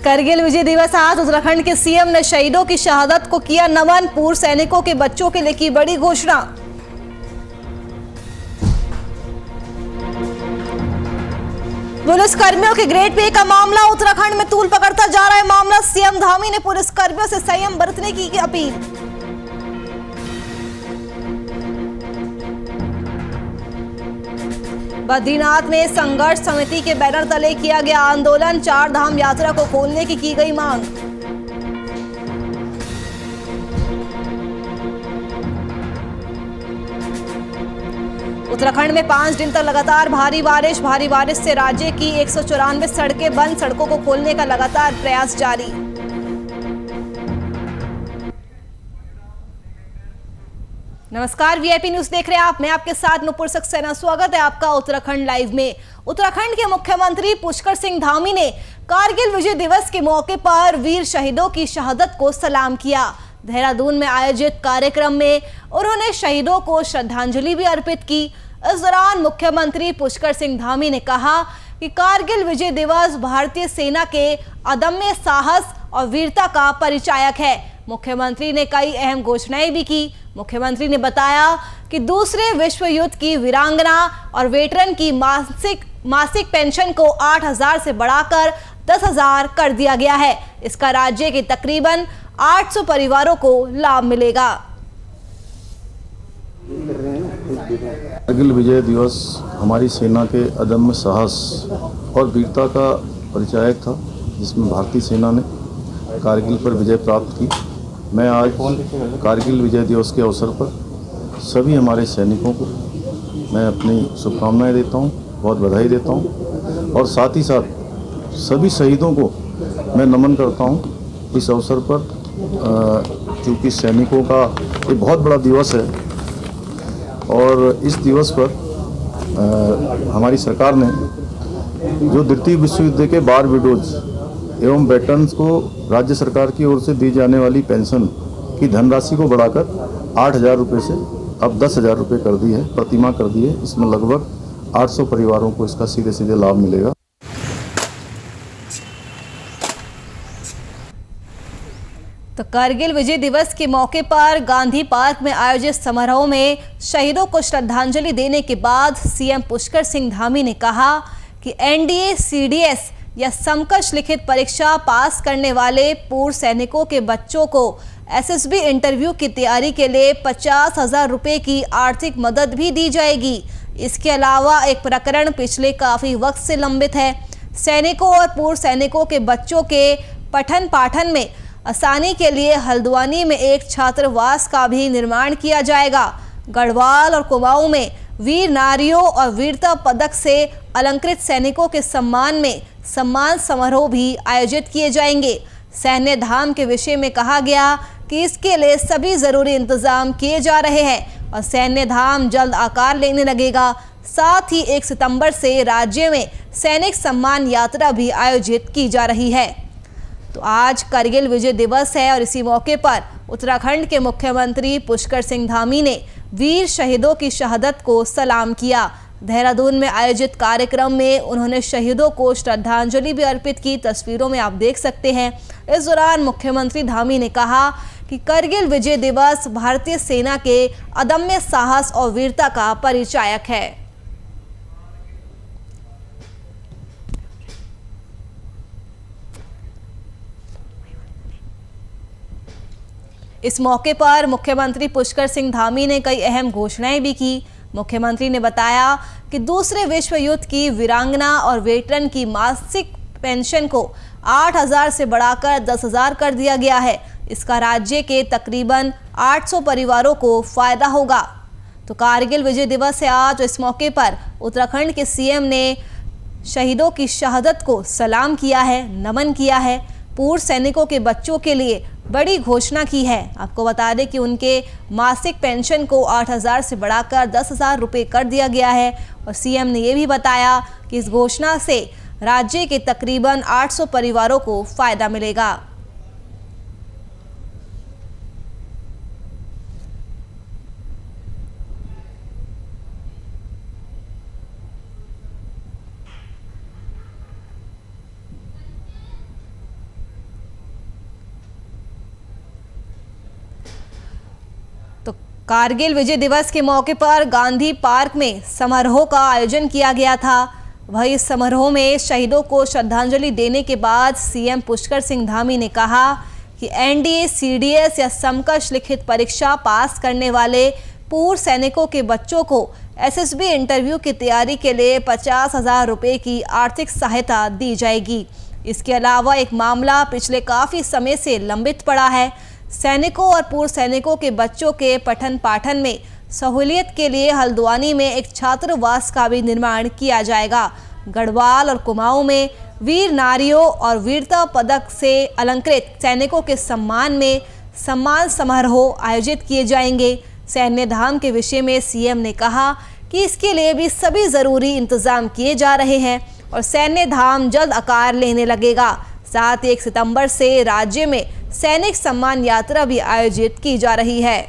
करगिल विजय दिवस आज उत्तराखंड के सीएम ने शहीदों की शहादत को किया नमन। पूर्व सैनिकों के बच्चों के लिए की बड़ी घोषणा। पुलिस कर्मियों के ग्रेड पे का मामला उत्तराखंड में तूल पकड़ता जा रहा है मामला। सीएम धामी ने पुलिस कर्मियों से संयम बरतने की अपील। बद्रीनाथ में संघर्ष समिति के बैनर तले किया गया आंदोलन। 4 धाम यात्रा को खोलने की गई मांग। उत्तराखंड में 5 दिन तक लगातार भारी बारिश से राज्य की 194 सड़कें बंद। सड़कों को खोलने का लगातार प्रयास जारी। नमस्कार, वीआईपी न्यूज देख रहे हैं आप। मैं आपके साथ नुपुर सक्सेना। स्वागत है आपका उत्तराखंड लाइव में। उत्तराखंड के मुख्यमंत्री पुष्कर सिंह धामी ने कारगिल विजय दिवस के मौके पर वीर शहीदों की शहादत को सलाम किया। देहरादून में आयोजित कार्यक्रम में उन्होंने शहीदों को श्रद्धांजलि भी अर्पित की। इस दौरान मुख्यमंत्री पुष्कर सिंह धामी ने कहा कि कारगिल विजय दिवस भारतीय सेना के अदम्य साहस और वीरता का परिचायक है। मुख्यमंत्री ने कई अहम घोषणाएं भी की। मुख्यमंत्री ने बताया कि दूसरे विश्व युद्ध की वीरांगना और वेटरन की मासिक पेंशन को 8,000 से बढ़ाकर 10,000 कर दिया गया है। इसका राज्य के तकरीबन 800 परिवारों को लाभ मिलेगा। कारगिल विजय दिवस हमारी सेना के अदम्य साहस और वीरता का परिचायक था, जिसमें भारतीय सेना ने कारगिल पर विजय प्राप्त की। मैं आज कारगिल विजय दिवस के अवसर पर सभी हमारे सैनिकों को मैं अपनी शुभकामनाएं देता हूं, बहुत बधाई देता हूं और साथ ही साथ सभी शहीदों को मैं नमन करता हूं। इस अवसर पर चूँकि सैनिकों का ये बहुत बड़ा दिवस है और इस दिवस पर हमारी सरकार ने जो द्वितीय विश्व युद्ध के बार विडोज एवं वेटरन्स को राज्य सरकार की ओर से दी जाने वाली पेंशन की धनराशि को बढ़ाकर 8,000 रुपये से अब 10,000 रुपये कर दी है, प्रतिमाह कर दी है। इसमें लगभग 800 परिवारों को इसका सीधे लाभ मिलेगा। तो कारगिल विजय दिवस के मौके पर गांधी पार्क में आयोजित समारोह में शहीदों को श्रद्धांजलि देने के बाद सीएम पुष्कर सिंह धामी ने कहा कि एनडीए सीडीएस या समकक्ष लिखित परीक्षा पास करने वाले पूर्व सैनिकों के बच्चों को एसएसबी इंटरव्यू की तैयारी के लिए 50,000 रुपये की आर्थिक मदद भी दी जाएगी। इसके अलावा एक प्रकरण पिछले काफ़ी वक्त से लंबित है। सैनिकों और पूर्व सैनिकों के बच्चों के पठन पाठन में आसानी के लिए हल्द्वानी में एक छात्रावास का भी निर्माण किया जाएगा। गढ़वाल और कुमाऊं में वीर नारियों और वीरता पदक से अलंकृत सैनिकों के सम्मान में सम्मान समारोह भी आयोजित किए जाएंगे। सैन्य धाम के विषय में कहा गया कि इसके लिए सभी जरूरी इंतजाम किए जा रहे हैं और सैन्य धाम जल्द आकार लेने लगेगा। साथ ही 1 सितंबर से राज्य में सैनिक सम्मान यात्रा भी आयोजित की जा रही है। तो आज कारगिल विजय दिवस है और इसी मौके पर उत्तराखंड के मुख्यमंत्री पुष्कर सिंह धामी ने वीर शहीदों की शहादत को सलाम किया। देहरादून में आयोजित कार्यक्रम में उन्होंने शहीदों को श्रद्धांजलि भी अर्पित की। तस्वीरों में आप देख सकते हैं। इस दौरान मुख्यमंत्री धामी ने कहा कि कारगिल विजय दिवस भारतीय सेना के अदम्य साहस और वीरता का परिचायक है। इस मौके पर मुख्यमंत्री पुष्कर सिंह धामी ने कई अहम घोषणाएं भी की। मुख्यमंत्री ने बताया कि दूसरे विश्व युद्ध की वीरांगना और वेटरन की मासिक पेंशन को 8,000 से बढ़ाकर 10,000 कर दिया गया है। इसका राज्य के तकरीबन 800 परिवारों को फायदा होगा। तो कारगिल विजय दिवस है आज। इस मौके पर उत्तराखंड के सीएम ने शहीदों की शहादत को सलाम किया है, नमन किया है। पूर्व सैनिकों के बच्चों के लिए बड़ी घोषणा की है। आपको बता दें कि उनके मासिक पेंशन को 8,000 से बढ़ाकर 10,000 रुपये कर दिया गया है और सीएम ने यह भी बताया कि इस घोषणा से राज्य के तकरीबन 800 परिवारों को फायदा मिलेगा। कारगिल विजय दिवस के मौके पर गांधी पार्क में समारोह का आयोजन किया गया था। वहीं इस समारोह में शहीदों को श्रद्धांजलि देने के बाद सीएम पुष्कर सिंह धामी ने कहा कि एनडीए, सीडीएस या समकक्ष लिखित परीक्षा पास करने वाले पूर्व सैनिकों के बच्चों को एसएसबी इंटरव्यू की तैयारी के लिए 50,000 रुपये की आर्थिक सहायता दी जाएगी। इसके अलावा एक मामला पिछले काफ़ी समय से लंबित पड़ा है। सैनिकों और पूर्व सैनिकों के बच्चों के पठन पाठन में सहूलियत के लिए हल्द्वानी में एक छात्रावास का भी निर्माण किया जाएगा। गढ़वाल और कुमाऊं में वीर नारियों और वीरता पदक से अलंकृत सैनिकों के सम्मान में सम्मान समारोह आयोजित किए जाएंगे। सैन्य धाम के विषय में सीएम ने कहा कि इसके लिए भी सभी जरूरी इंतजाम किए जा रहे हैं और सैन्य धाम जल्द आकार लेने लगेगा। साथ ही 1 सितंबर से राज्य में सैनिक सम्मान यात्रा भी आयोजित की जा रही है।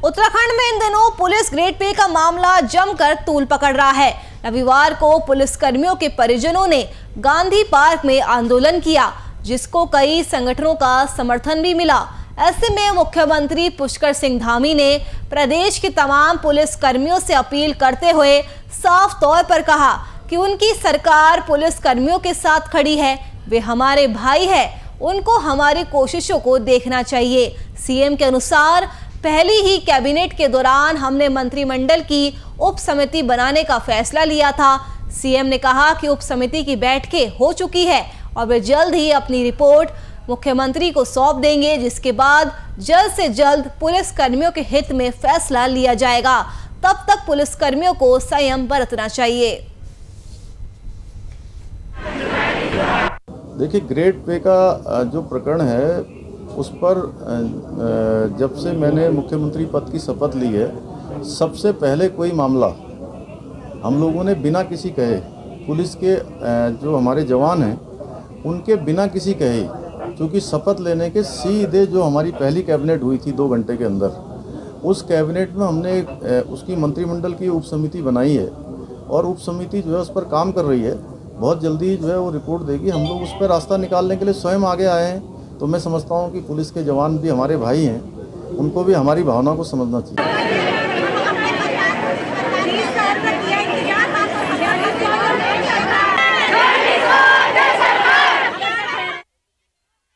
उत्तराखंड में इन दिनों पुलिस ग्रेड पे का मामला जमकर तूल पकड़ रहा है। रविवार को पुलिस कर्मियों के परिजनों ने गांधी पार्क में आंदोलन किया, जिसको कई संगठनों का समर्थन भी मिला। ऐसे में मुख्यमंत्री पुष्कर सिंह धामी ने प्रदेश के तमाम पुलिस कर्मियों से अपील करते हुए साफ तौर पर कहा कि उनकी सरकार पुलिस कर्मियों के साथ खड़ी है। वे हमारे भाई हैं, उनको हमारी कोशिशों को देखना चाहिए। सीएम के अनुसार पहली ही कैबिनेट के दौरान हमने मंत्रिमंडल की उप समिति बनाने का फैसला लिया था। सीएम ने कहा कि उप समिति की बैठकें हो चुकी है और वे जल्द ही अपनी रिपोर्ट मुख्यमंत्री को सौंप देंगे, जिसके बाद जल्द से जल्द पुलिस कर्मियों के हित में फैसला लिया जाएगा। तब तक पुलिस कर्मियों को संयम बरतना चाहिए। देखिए, ग्रेड पे का जो प्रकरण है उस पर जब से मैंने मुख्यमंत्री पद की शपथ ली है, सबसे पहले कोई मामला हम लोगों ने बिना किसी कहे, पुलिस के जो हमारे जवान हैं उनके बिना किसी कहे, क्योंकि शपथ लेने के सीधे जो हमारी पहली कैबिनेट हुई थी 2 घंटे के अंदर, उस कैबिनेट में हमने उसकी मंत्रिमंडल की उप समिति बनाई है और उप समिति जो है उस पर काम कर रही है। बहुत जल्दी जो है वो रिपोर्ट देगी। हम लोग उस पर रास्ता निकालने के लिए स्वयं आगे आए हैं। तो मैं समझता हूँ कि पुलिस के जवान भी हमारे भाई हैं, उनको भी हमारी भावना को समझना चाहिए।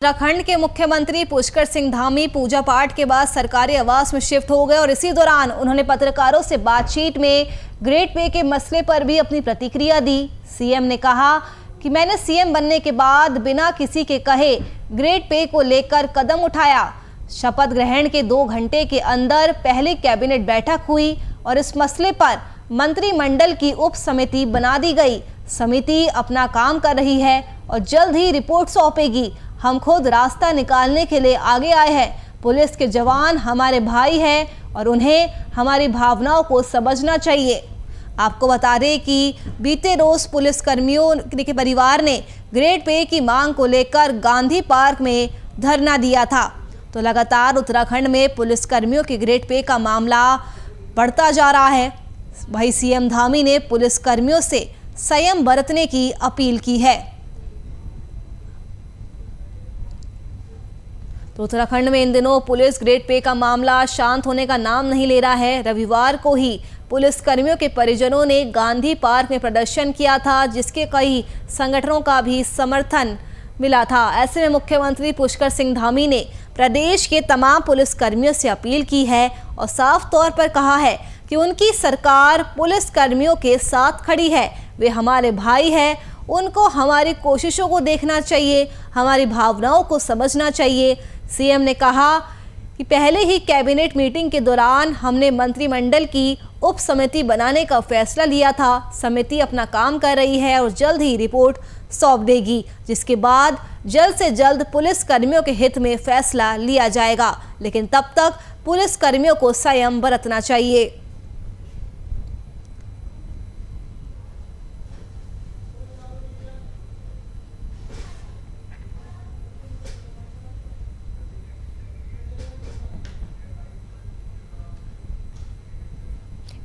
उत्तराखंड के मुख्यमंत्री पुष्कर सिंह धामी पूजा पाठ के बाद सरकारी आवास में शिफ्ट हो गए और इसी दौरान उन्होंने पत्रकारों से बातचीत में ग्रेड पे के मसले पर भी अपनी प्रतिक्रिया दी। सीएम ने कहा कि मैंने सीएम बनने के बाद बिना किसी के कहे ग्रेड पे को लेकर कदम उठाया। शपथ ग्रहण के 2 घंटे के अंदर पहली कैबिनेट बैठक हुई और इस मसले पर मंत्रिमंडल की उप समिति बना दी गई। समिति अपना काम कर रही है और जल्द ही रिपोर्ट सौंपेगी। हम खुद रास्ता निकालने के लिए आगे आए हैं। पुलिस के जवान हमारे भाई हैं और उन्हें हमारी भावनाओं को समझना चाहिए। आपको बता दें कि बीते रोज पुलिस कर्मियों के परिवार ने ग्रेड पे की मांग को लेकर गांधी पार्क में धरना दिया था। तो लगातार उत्तराखंड में पुलिस कर्मियों के ग्रेड पे का मामला बढ़ता जा रहा है। भाई सीएम धामी ने पुलिस कर्मियों से संयम बरतने की अपील की है। तो उत्तराखंड में इन दिनों पुलिस ग्रेड पे का मामला शांत होने का नाम नहीं ले रहा है। रविवार को ही पुलिस कर्मियों के परिजनों ने गांधी पार्क में प्रदर्शन किया था, जिसके कई संगठनों का भी समर्थन मिला था। ऐसे में मुख्यमंत्री पुष्कर सिंह धामी ने प्रदेश के तमाम पुलिस कर्मियों से अपील की है और साफ तौर पर कहा है कि उनकी सरकार पुलिस कर्मियों के साथ खड़ी है। वे हमारे भाई हैं, उनको हमारी कोशिशों को देखना चाहिए, हमारी भावनाओं को समझना चाहिए। सीएम ने कहा कि पहले ही कैबिनेट मीटिंग के दौरान हमने मंत्रिमंडल की उप समिति बनाने का फैसला लिया था। समिति अपना काम कर रही है और जल्द ही रिपोर्ट सौंप देगी, जिसके बाद जल्द से जल्द पुलिस कर्मियों के हित में फैसला लिया जाएगा। लेकिन तब तक पुलिस कर्मियों को संयम बरतना चाहिए।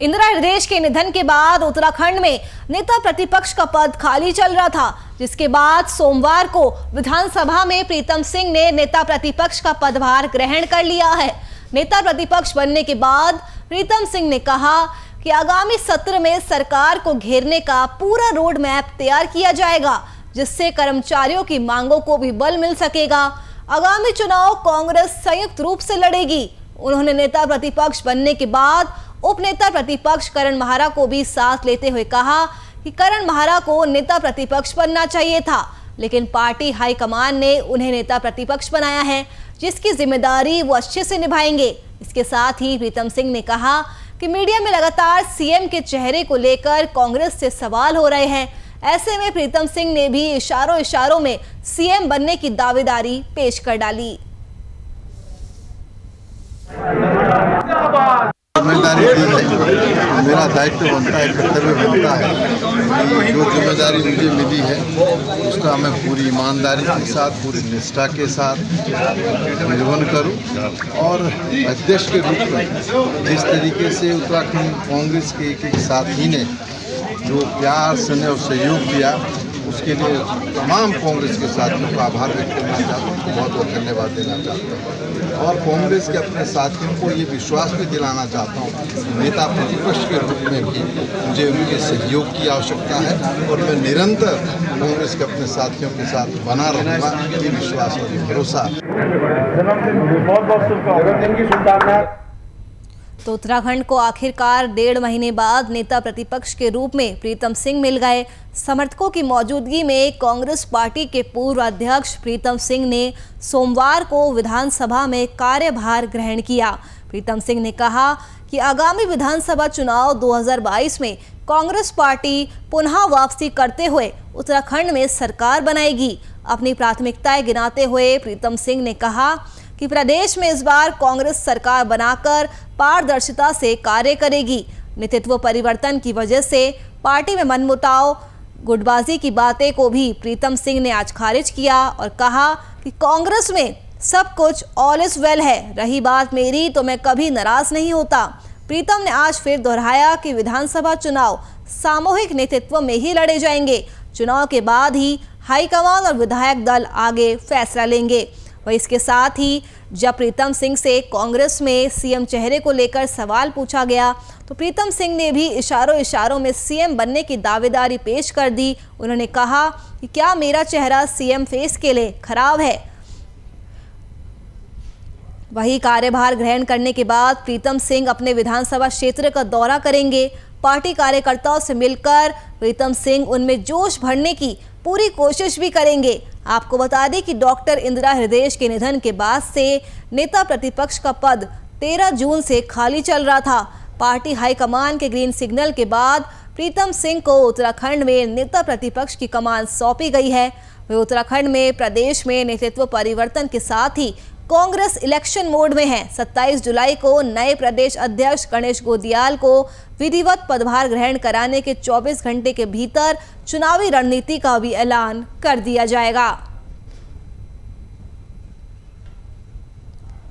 इंदिरा हृदय के निधन के बाद उत्तराखंड में नेता प्रतिपक्ष का पद खाली चल रहा था, जिसके बाद सोमवार को विधानसभा में प्रीतम सिंह ने नेता प्रतिपक्ष का पदभार ग्रहण कर लिया है। नेता प्रतिपक्ष बनने के बाद प्रीतम सिंह ने कहा कि आगामी सत्र में सरकार को घेरने का पूरा रोड मैप तैयार किया जाएगा, जिससे कर्मचारियों की मांगों को भी बल मिल सकेगा। आगामी चुनाव कांग्रेस संयुक्त रूप से लड़ेगी। उन्होंने नेता प्रतिपक्ष बनने के बाद उपनेता प्रतिपक्ष करण महारा को भी साथ लेते हुए कहा कि करण महारा को नेता प्रतिपक्ष बनना चाहिए था, लेकिन पार्टी हाईकमान ने उन्हें नेता प्रतिपक्ष बनाया है, जिसकी जिम्मेदारी वो अच्छे से निभाएंगे। इसके साथ ही प्रीतम सिंह ने कहा कि मीडिया में लगातार सीएम के चेहरे को लेकर कांग्रेस से सवाल हो रहे हैं। ऐसे में प्रीतम सिंह ने भी इशारों में सीएम बनने की दावेदारी पेश कर डाली। जिम्मेदारी दी है, मेरा दायित्व बनता है, कर्तव्य बनता है कि जो जिम्मेदारी मुझे मिली है उसका मैं पूरी ईमानदारी के साथ, पूरी निष्ठा के साथ निर्वहन करूं। और अध्यक्ष के रूप में जिस तरीके से उत्तराखंड कांग्रेस के एक साथी ने जो प्यार स्नेह और सहयोग दिया, उसके लिए तमाम कांग्रेस के साथियों का आभार व्यक्त करना चाहता हूँ, बहुत बहुत धन्यवाद देना चाहता हूँ। और कांग्रेस के अपने साथियों को ये विश्वास भी दिलाना चाहता हूँ, नेता प्रतिपक्ष के रूप में भी मुझे उनके सहयोग की आवश्यकता है और मैं निरंतर कांग्रेस के अपने साथियों के साथ बना रहूँगा, ये विश्वास और भरोसा। तो उत्तराखंड को आखिरकार 1.5 महीने बाद नेता प्रतिपक्ष के रूप में प्रीतम सिंह मिल गए। समर्थकों की मौजूदगी में कांग्रेस पार्टी के पूर्व अध्यक्ष प्रीतम सिंह ने सोमवार को विधानसभा में कार्यभार ग्रहण किया। प्रीतम सिंह ने कहा कि आगामी विधानसभा चुनाव 2022 में कांग्रेस पार्टी पुनः वापसी करते हुए उत्तराखंड में सरकार बनाएगी। अपनी प्राथमिकताएं गिनाते हुए प्रीतम सिंह ने कहा कि प्रदेश में इस बार कांग्रेस सरकार बनाकर पारदर्शिता से कार्य करेगी। नेतृत्व परिवर्तन की वजह से पार्टी में मनमुटाव, गुटबाजी की बातें को भी प्रीतम सिंह ने आज खारिज किया और कहा कि कांग्रेस में सब कुछ ऑल इज वेल है। रही बात मेरी तो मैं कभी नाराज नहीं होता। प्रीतम ने आज फिर दोहराया कि विधानसभा चुनाव सामूहिक नेतृत्व में ही लड़े जाएंगे। चुनाव के बाद ही हाईकमान और विधायक दल आगे फैसला लेंगे। वहीं इसके साथ ही जब प्रीतम सिंह से कांग्रेस में सीएम चेहरे को लेकर सवाल पूछा गया तो प्रीतम सिंह ने भी इशारों में सीएम बनने की दावेदारी पेश कर दी। उन्होंने कहा कि क्या मेरा चेहरा सीएम फेस के लिए खराब है। वही कार्यभार ग्रहण करने के बाद प्रीतम सिंह अपने विधानसभा क्षेत्र का दौरा करेंगे। पार्टी कार्यकर्ताओं से मिलकर प्रीतम सिंह उनमें जोश भरने की पूरी कोशिश भी करेंगे। आपको बता दें कि डॉक्टर इंदिरा हृदय के निधन के बाद से नेता प्रतिपक्ष का पद 13 जून से खाली चल रहा था। पार्टी हाईकमान के ग्रीन सिग्नल के बाद प्रीतम सिंह को उत्तराखंड में नेता प्रतिपक्ष की कमान सौंपी गई है। वे उत्तराखंड में प्रदेश में नेतृत्व परिवर्तन के साथ ही कांग्रेस इलेक्शन मोड में है। 27 जुलाई को नए प्रदेश अध्यक्ष गणेश गोदियाल को विधिवत पदभार ग्रहण कराने के 24 घंटे के भीतर चुनावी रणनीति का भी ऐलान कर दिया जाएगा।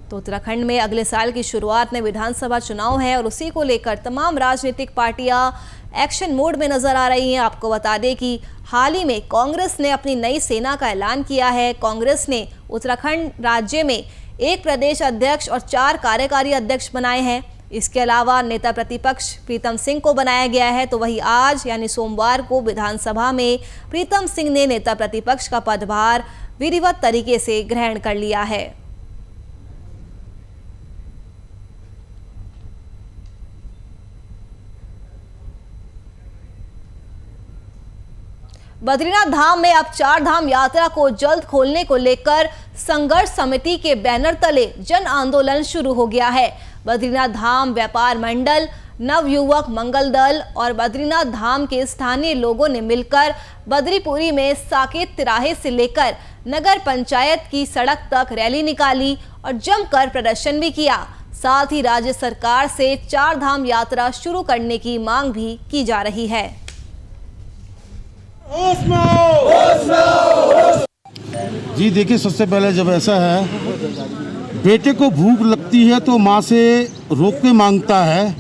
तो उत्तराखंड में अगले साल की शुरुआत में विधानसभा चुनाव है और उसी को लेकर तमाम राजनीतिक पार्टियां एक्शन मोड में नजर आ रही हैं। आपको बता दें कि हाल ही में कांग्रेस ने अपनी नई सेना का ऐलान किया है। कांग्रेस ने उत्तराखंड राज्य में 1 प्रदेश अध्यक्ष और 4 कार्यकारी अध्यक्ष बनाए हैं। इसके अलावा नेता प्रतिपक्ष प्रीतम सिंह को बनाया गया है। तो वही आज यानी सोमवार को विधानसभा में प्रीतम सिंह ने नेता प्रतिपक्ष का पदभार विधिवत तरीके से ग्रहण कर लिया है। बद्रीनाथ धाम में अब 4 धाम यात्रा को जल्द खोलने को लेकर संघर्ष समिति के बैनर तले जन आंदोलन शुरू हो गया है। बद्रीनाथ धाम व्यापार मंडल, नवयुवक मंगल दल और बद्रीनाथ धाम के स्थानीय लोगों ने मिलकर बद्रीपुरी में साकेत तिराहे से लेकर नगर पंचायत की सड़क तक रैली निकाली और जमकर प्रदर्शन भी किया। साथ ही राज्य सरकार से 4 धाम यात्रा शुरू करने की मांग भी की जा रही है। जी देखिए, सबसे पहले जब ऐसा है, बेटे को भूख लगती है तो माँ से रोक के मांगता है,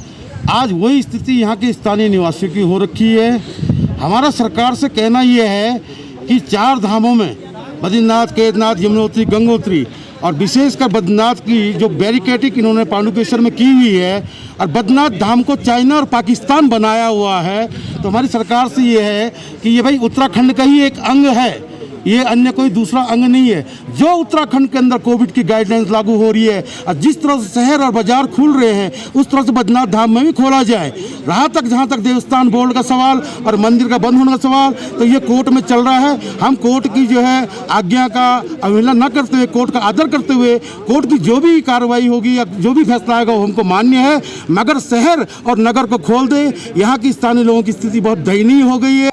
आज वही स्थिति यहाँ के स्थानीय निवासियों की हो रखी है। हमारा सरकार से कहना यह है कि 4 धामों में बद्रीनाथ, केदारनाथ, यमुनोत्री, गंगोत्री और विशेषकर बद्रीनाथ की जो बैरिकेडिंग इन्होंने पांडुकेश्वर में की हुई है और बद्रीनाथ धाम को चाइना और पाकिस्तान बनाया हुआ है, तो हमारी सरकार से ये है कि ये भाई उत्तराखंड का ही एक अंग है, ये अन्य कोई दूसरा अंग नहीं है। जो उत्तराखंड के अंदर कोविड की गाइडलाइंस लागू हो रही है और जिस तरह से शहर और बाजार खुल रहे हैं उस तरह से बद्रीनाथ धाम में भी खोला जाए। रहा तक जहाँ तक देवस्थान बोर्ड का सवाल और मंदिर का बंद होने का सवाल, तो ये कोर्ट में चल रहा है। हम कोर्ट की जो है आज्ञा का अवहेलना न करते हुए, कोर्ट का आदर करते हुए, कोर्ट की जो भी कार्रवाई होगी या जो भी फैसला आएगा वो हमको मान्य है, मगर शहर और नगर को खोल दे। यहाँ की स्थानीय लोगों की स्थिति बहुत दयनीय हो गई है।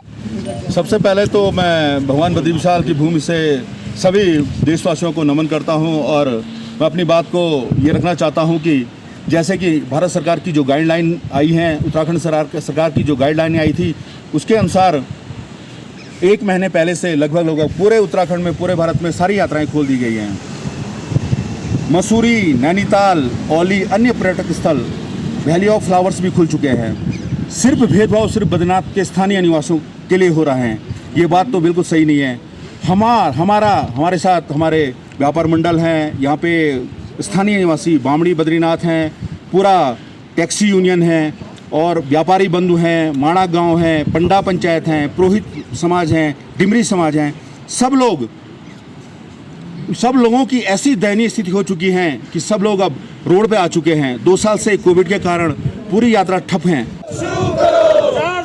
सबसे पहले तो मैं भगवान बद्री विशाल की भूमि से सभी देशवासियों को नमन करता हूं और मैं अपनी बात को ये रखना चाहता हूं कि जैसे कि भारत सरकार की जो गाइडलाइन आई हैं, उत्तराखंड सरकार की जो गाइडलाइन आई थी, उसके अनुसार 1 महीने पहले से लगभग पूरे उत्तराखंड में, पूरे भारत में सारी यात्राएं खोल दी गई हैं। मसूरी, नैनीताल, औली, अन्य पर्यटक स्थल, वैली ऑफ फ्लावर्स भी खुल चुके हैं। सिर्फ भेदभाव सिर्फ बद्रीनाथ के स्थानीय निवासियों के लिए हो रहा है, ये बात तो बिल्कुल सही नहीं है। हमारे साथ हमारे व्यापार मंडल हैं, यहाँ पे स्थानीय निवासी बामड़ी बद्रीनाथ हैं, पूरा टैक्सी यूनियन है और व्यापारी बंधु हैं, माणा गांव है, पंडा पंचायत हैं, पुरोहित समाज हैं, डिमरी समाज हैं। सब लोगों की ऐसी दयनीय स्थिति हो चुकी है कि सब लोग अब रोड पे आ चुके हैं। 2 साल से कोविड के कारण पूरी यात्रा ठप है।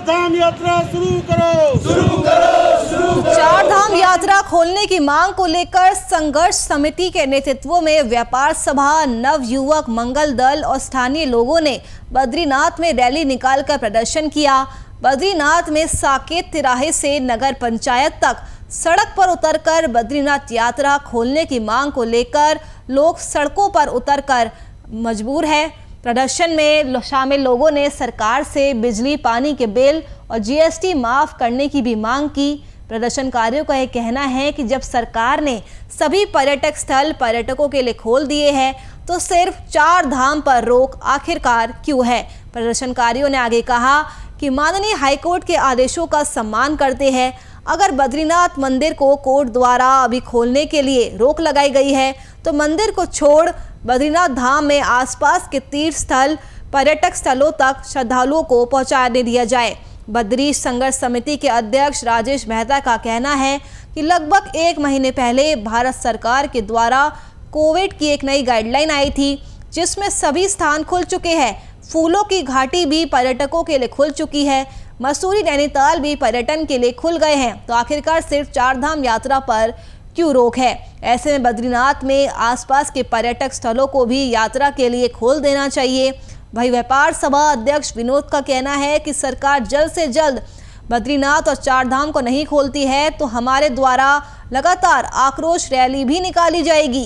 धाम यात्रा शुरू करो। तो 4 धाम यात्रा खोलने की मांग को लेकर संघर्ष समिति के नेतृत्व में व्यापार सभा, नवयुवक मंगल दल और स्थानीय लोगों ने बद्रीनाथ में रैली निकालकर प्रदर्शन किया। बद्रीनाथ में साकेत तिराहे से नगर पंचायत तक सड़क पर उतरकर बद्रीनाथ यात्रा खोलने की मांग को लेकर लोग सड़कों पर उतरकर मजबूर है। प्रदर्शन में शामिल लोगों ने सरकार से बिजली, पानी के बिल और जीएसटी माफ करने की भी मांग की। प्रदर्शनकारियों का यह कहना है कि जब सरकार ने सभी पर्यटक स्थल पर्यटकों के लिए खोल दिए हैं तो सिर्फ 4 धाम पर रोक आखिरकार क्यों है। प्रदर्शनकारियों ने आगे कहा कि माननीय हाईकोर्ट के आदेशों का सम्मान करते हैं। अगर बद्रीनाथ मंदिर को कोर्ट द्वारा अभी खोलने के लिए रोक लगाई गई है तो मंदिर को छोड़ बद्रीनाथ धाम में आसपास के तीर्थ स्थल, पर्यटक स्थलों तक श्रद्धालुओं को पहुंचाने दिया जाए। बद्री संघर्ष समिति के अध्यक्ष राजेश मेहता का कहना है कि लगभग 1 महीने पहले भारत सरकार के द्वारा कोविड की एक नई गाइडलाइन आई थी जिसमें सभी स्थान खुल चुके हैं। फूलों की घाटी भी पर्यटकों के लिए खुल चुकी है। मसूरी, नैनीताल भी पर्यटन के लिए खुल गए हैं। तो आखिरकार सिर्फ 4 धाम यात्रा पर क्यों रोक है। ऐसे में बद्रीनाथ में आसपास के पर्यटक स्थलों को भी यात्रा के लिए खोल देना चाहिए। वही व्यापार सभा अध्यक्ष विनोद का कहना है कि सरकार जल्द से जल्द बद्रीनाथ और 4 धाम को नहीं खोलती है तो हमारे द्वारा लगातार आक्रोश रैली भी निकाली जाएगी।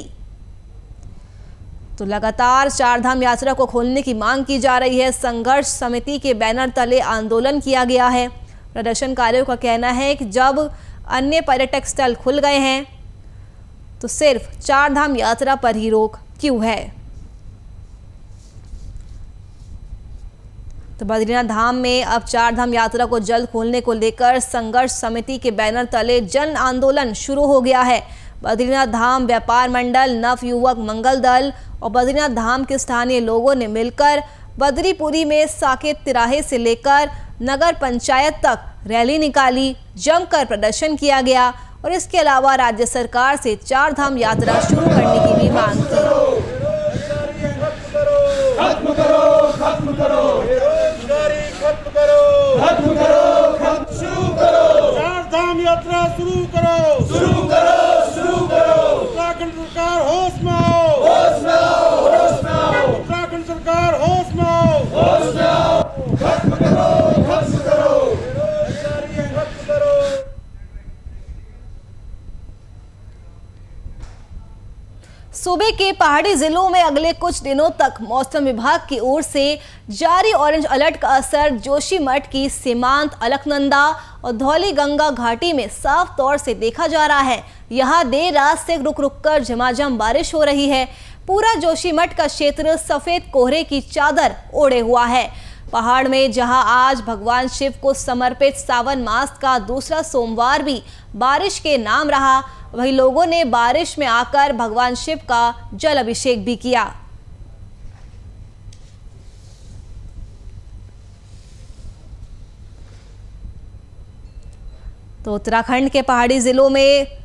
तो लगातार 4 धाम यात्रा को खोलने की मांग की जा रही है। संघर्ष समिति के बैनर तले आंदोलन किया गया है। प्रदर्शनकारियों का कहना है कि जब अन्य पर्यटक स्थल खुल गए हैं तो सिर्फ 4 धाम यात्रा पर ही रोक क्यों है। तो बद्रीनाथ धाम में अब 4 धाम यात्रा को जल्द खोलने को लेकर संघर्ष समिति के बैनर तले जन आंदोलन शुरू हो गया है। बद्रीनाथ धाम व्यापार मंडल, नवयुवक मंगल दल और बद्रीनाथ धाम के स्थानीय लोगों ने मिलकर बद्रीपुरी में साकेत तिराहे से लेकर नगर पंचायत तक रैली निकाली, जमकर प्रदर्शन किया गया और इसके अलावा राज्य सरकार से 4 धाम यात्रा शुरू करने की भी मांग की। यात्रा शुरू करो। उत्तराखंड सरकार होश में आओ। उत्तराखंड सरकार होश में आओ। खत्म करो। सूबे के पहाड़ी जिलों में अगले कुछ दिनों तक मौसम विभाग की ओर से जारी ऑरेंज अलर्ट का असर जोशीमठ की सीमांत, अलकनंदा और धौली गंगा घाटी में साफ तौर से देखा जा रहा है। यहां देर रात से रुक रुक कर झमाझम बारिश हो रही है। पूरा जोशीमठ का क्षेत्र सफेद कोहरे की चादर ओढ़े हुआ है। पहाड़ में जहां आज भगवान शिव को समर्पित सावन मास का दूसरा सोमवार भी बारिश के नाम रहा, वहीं लोगों ने बारिश में आकर भगवान शिव का जल अभिषेक भी किया। तो उत्तराखंड के पहाड़ी जिलों में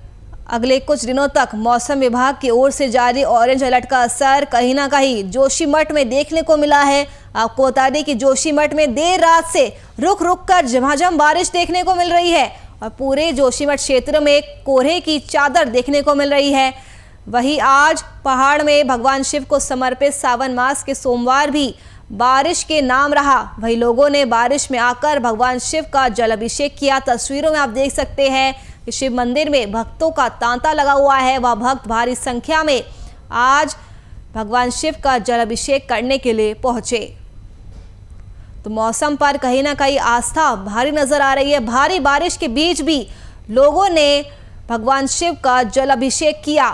अगले कुछ दिनों तक मौसम विभाग की ओर से जारी ऑरेंज अलर्ट का असर कहीं ना कहीं जोशीमठ में देखने को मिला है। आपको बता दें कि जोशीमठ में देर रात से रुक रुक कर झमाझम बारिश देखने को मिल रही है और पूरे जोशीमठ क्षेत्र में कोहरे की चादर देखने को मिल रही है। वहीं आज पहाड़ में भगवान शिव को समर्पित सावन मास के सोमवार भी बारिश के नाम रहा, वही लोगों ने बारिश में आकर भगवान शिव का जल अभिषेक किया। तस्वीरों में आप देख सकते हैं कि शिव मंदिर में भक्तों का तांता लगा हुआ है। वह भक्त भारी संख्या में आज भगवान शिव का जल अभिषेक करने के लिए पहुंचे। तो मौसम पर कहीं ना कहीं आस्था भारी नजर आ रही है। भारी बारिश के बीच भी लोगों ने भगवान शिव का जल अभिषेक किया।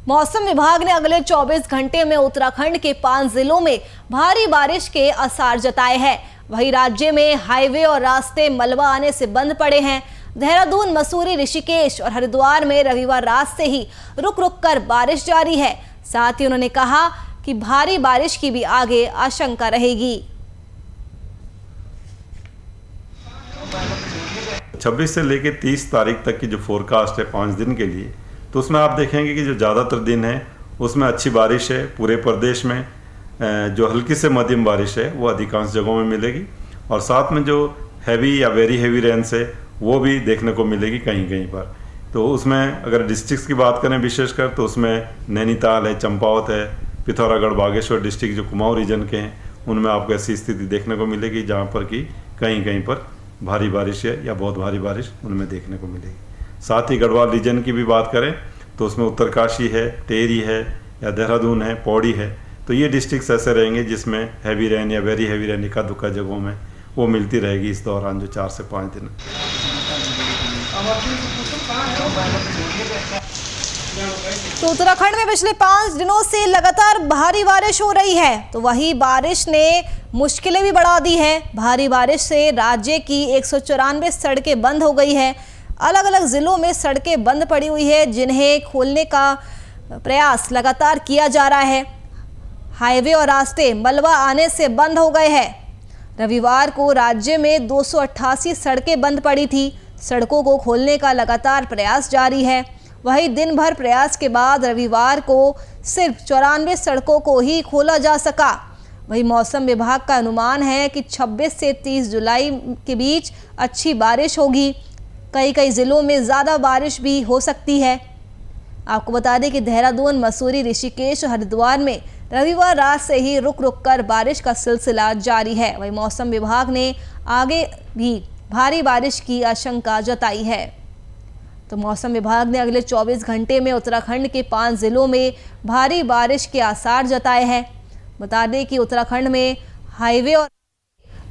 मौसम विभाग ने अगले 24 घंटे में उत्तराखंड के 5 जिलों में भारी बारिश के आसार जताए हैं। वहीं राज्य में हाईवे और रास्ते मलबा आने से बंद पड़े हैं। देहरादून, मसूरी, ऋषिकेश और हरिद्वार में रविवार रात से ही रुक रुक कर बारिश जारी है। साथ ही उन्होंने कहा कि भारी बारिश की भी आगे आशंका रहेगी। 26 से लेकर 30 तारीख तक की जो फोरकास्ट है 5 दिन के लिए, तो उसमें आप देखेंगे कि जो ज़्यादातर दिन है उसमें अच्छी बारिश है। पूरे प्रदेश में जो हल्की से मध्यम बारिश है वो अधिकांश जगहों में मिलेगी और साथ में जो हैवी या वेरी हैवी रेन्स है वो भी देखने को मिलेगी कहीं कहीं पर। तो उसमें अगर डिस्ट्रिक्ट्स की बात करें विशेषकर, तो उसमें नैनीताल है, चंपावत है, पिथौरागढ़, बागेश्वर डिस्ट्रिक्ट जो कुमाऊं रीजन के हैं, उनमें आपको ऐसी स्थिति देखने को मिलेगी जहाँ पर कि कहीं कहीं पर भारी बारिश है या बहुत भारी बारिश उनमें देखने को मिलेगी। साथ ही गढ़वाल रीजन की भी बात करें तो उसमें उत्तरकाशी है, टेहरी है या देहरादून है, पौड़ी है, तो ये डिस्ट्रिक्ट्स ऐसे रहेंगे जिसमें हैवी रेन या वेरी हैवी रेन इक्का दुक्का जगहों में वो मिलती रहेगी इस दौरान जो 4 से 5 दिन। तो उत्तराखंड में पिछले 5 दिनों से लगातार भारी बारिश हो रही है, तो वही बारिश ने मुश्किलें भी बढ़ा दी है। भारी बारिश से राज्य की 194 सड़कें बंद हो गई है। अलग अलग जिलों में सड़कें बंद पड़ी हुई है, जिन्हें खोलने का प्रयास लगातार किया जा रहा है। हाईवे और रास्ते मलबा आने से बंद हो गए हैं। रविवार को राज्य में 288 सड़कें बंद पड़ी थी। सड़कों को खोलने का लगातार प्रयास जारी है। वहीं दिन भर प्रयास के बाद रविवार को सिर्फ 94 सड़कों को ही खोला जा सका। वहीं मौसम विभाग का अनुमान है कि 26 से 30 जुलाई के बीच अच्छी बारिश होगी। कई जिलों में ज़्यादा बारिश भी हो सकती है। आपको बता दें कि देहरादून, मसूरी, ऋषिकेश और हरिद्वार में रविवार रात से ही रुक रुक कर बारिश का सिलसिला जारी है। वहीं मौसम विभाग ने आगे भी भारी बारिश की आशंका जताई है। तो मौसम विभाग ने अगले 24 घंटे में उत्तराखंड के 5 जिलों में भारी बारिश के आसार जताए हैं। बता दें कि उत्तराखंड में हाईवे और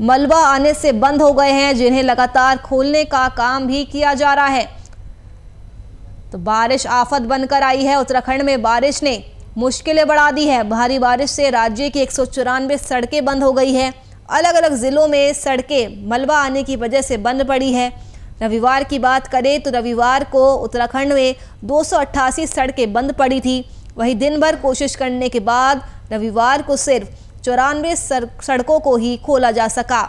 मलबा आने से बंद हो गए हैं, जिन्हें लगातार खोलने का काम भी किया जा रहा है। तो बारिश आफत बनकर आई है। उत्तराखंड में बारिश ने मुश्किलें बढ़ा दी है। भारी बारिश से राज्य की 194 सड़कें बंद हो गई है। अलग अलग जिलों में सड़कें मलबा आने की वजह से बंद पड़ी है। रविवार की बात करें तो रविवार को उत्तराखंड में 288 सड़कें बंद पड़ी थी। वहीं दिन भर कोशिश करने के बाद रविवार को सिर्फ 94 सड़कों को ही खोला जा सका।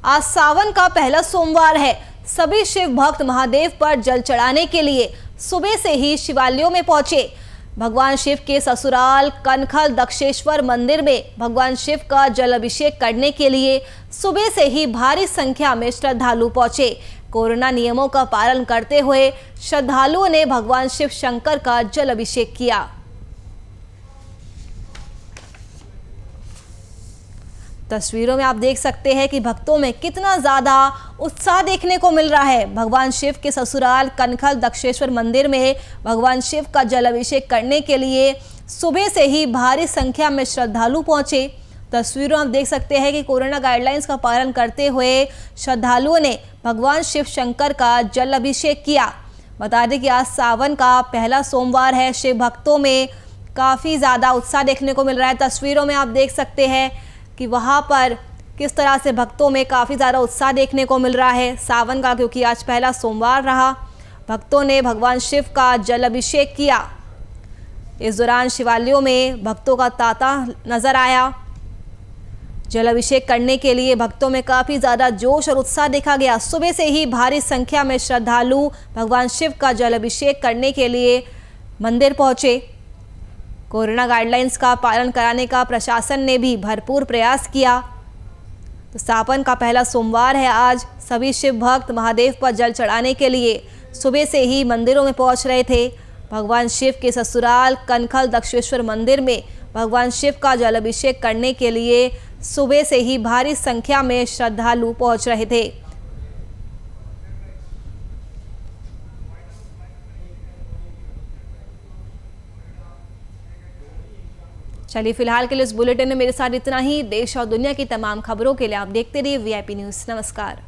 आज सावन का पहला सोमवार है। सभी शिव भक्त महादेव पर जल चढ़ाने के लिए सुबह से ही शिवालयों में पहुंचे। भगवान शिव के ससुराल कनखल दक्षेश्वर मंदिर में भगवान शिव का जल अभिषेक करने के लिए सुबह से ही भारी संख्या में श्रद्धालु पहुंचे। कोरोना नियमों का पालन करते हुए श्रद्धालुओं ने भगवान शिव शंकर का जल अभिषेक किया। तस्वीरों में आप देख सकते हैं कि भक्तों में कितना ज़्यादा उत्साह देखने को मिल रहा है। भगवान शिव के ससुराल कनखल दक्षेश्वर मंदिर में भगवान शिव का जल अभिषेक करने के लिए सुबह से ही भारी संख्या में श्रद्धालु पहुंचे। तस्वीरों आप देख सकते हैं कि कोरोना गाइडलाइंस का पालन करते हुए श्रद्धालुओं ने भगवान शिव शंकर का जल अभिषेक किया। बता दें कि आज सावन का पहला सोमवार है। शिव भक्तों में काफ़ी ज़्यादा उत्साह देखने को मिल रहा है। तस्वीरों में आप देख सकते हैं कि वहाँ पर किस तरह से भक्तों में काफ़ी ज़्यादा उत्साह देखने को मिल रहा है सावन का, क्योंकि आज पहला सोमवार रहा। भक्तों ने भगवान शिव का जल अभिषेक किया। इस दौरान शिवालयों में भक्तों का तांता नजर आया। जल अभिषेक करने के लिए भक्तों में काफ़ी ज़्यादा जोश और उत्साह देखा गया। सुबह से ही भारी संख्या में श्रद्धालु भगवान शिव का जल अभिषेक करने के लिए मंदिर पहुँचे। कोरोना गाइडलाइंस का पालन कराने का प्रशासन ने भी भरपूर प्रयास किया। तो सावन का पहला सोमवार है आज। सभी शिव भक्त महादेव पर जल चढ़ाने के लिए सुबह से ही मंदिरों में पहुंच रहे थे। भगवान शिव के ससुराल कनखल दक्षेश्वर मंदिर में भगवान शिव का जल अभिषेक करने के लिए सुबह से ही भारी संख्या में श्रद्धालु पहुंच रहे थे। चलिए फिलहाल के लिए इस बुलेटिन में मेरे साथ इतना ही। देश और दुनिया की तमाम खबरों के लिए आप देखते रहिए VIP न्यूज़। नमस्कार।